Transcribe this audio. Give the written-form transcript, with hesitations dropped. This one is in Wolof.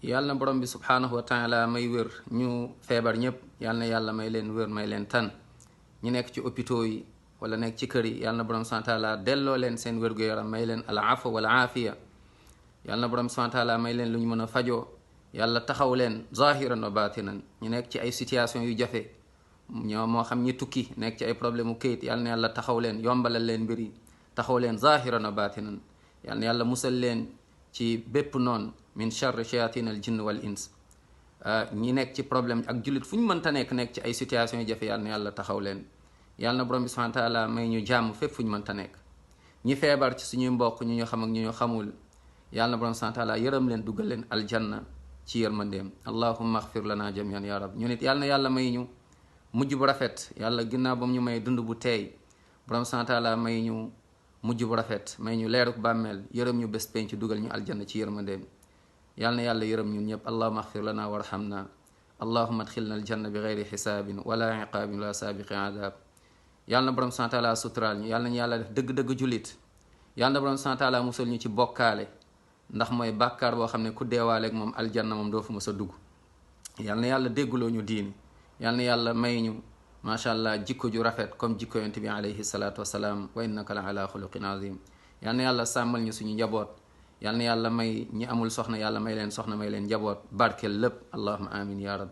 yàlla na borom bi subhanahu wa taala may wér ñu feebar ñëpp yàlla na yàlla may leen wér may leen tan ñu nekk ci hôpitaux yi wala nekk ci kër yi yàlla na borom subhanahu wa taala delloo leen seen wér-gu-yaram may leen al afa wal aafiya yàlla na borom subhanahu wa taala may leen lu ñu mën a fajoo yàlla taxaw leen zahiran wa batinan ñu nekk ci ay situation yu jafe ñoo moo xam ñi tukki nekk ci ay problème u këyit yàlla na yàlla taxaw leen yombalal leen mbir yi taxaw leen zahiran wa batinan yàlla na yàlla musal leen ci bépp noon min charri shayatin al jinn wal ins ñi nekk ci problème ak jullit fu ñu mënta nekk ci ay situation yu jafe yàlla na yàlla taxaw leen yàlla na borom bi subhanahu wa taala may ñu jàmm fépp fu ñu mënta nekk ñi feebar ci suñuy mbokk ñu ñu xam ak ñu ñu xamul yàlla na borom subhanahu wa taala yërëm leen dugal leen aljanna ci yërmandeem allahumma axfir lana jamian ya rab ñu nit yàlla na yàlla may ñu mujj bu rafet yàlla ginnaaw ba mu ñu may dund bu teey borom subhanahu wa taala may ñu mujj bu rafet may ñu leeruk bàmmeel yërëm ñu bés penc dugal ñu aljanna ci yërmandeem yàlla na yàlla yërëm ñun ñëpp allahumma axfir lana warhamna allahumma adxilna aljanna bi gayri xisaabin wala iqaabin wala saabiqi adab yàlla na borom subhanahu wa taala suturaal ñu yàlla nañu yàlla def dëgg-dëgg jullit yàlla na borom subhanahu wa taala musal ñu ci bokkaale ndax mooy bàkkaar boo xam ne ku deewaaleeg moom aljanna moom doo fu mës a dugg yàlla na yàlla dégguloo ñu diini yàlla na yàlla may ñu macha allah jikko ju rafet comme jikko yonent bi alayhi salaatu wasalaam wa innaka la ala xuluqin azim yàlla na yàlla sàmmal ñu suñu njaboot yàlla na yàlla may ñi amul soxna yàlla may leen soxna may leen njaboot barkeel lépp allahuma amin ya rab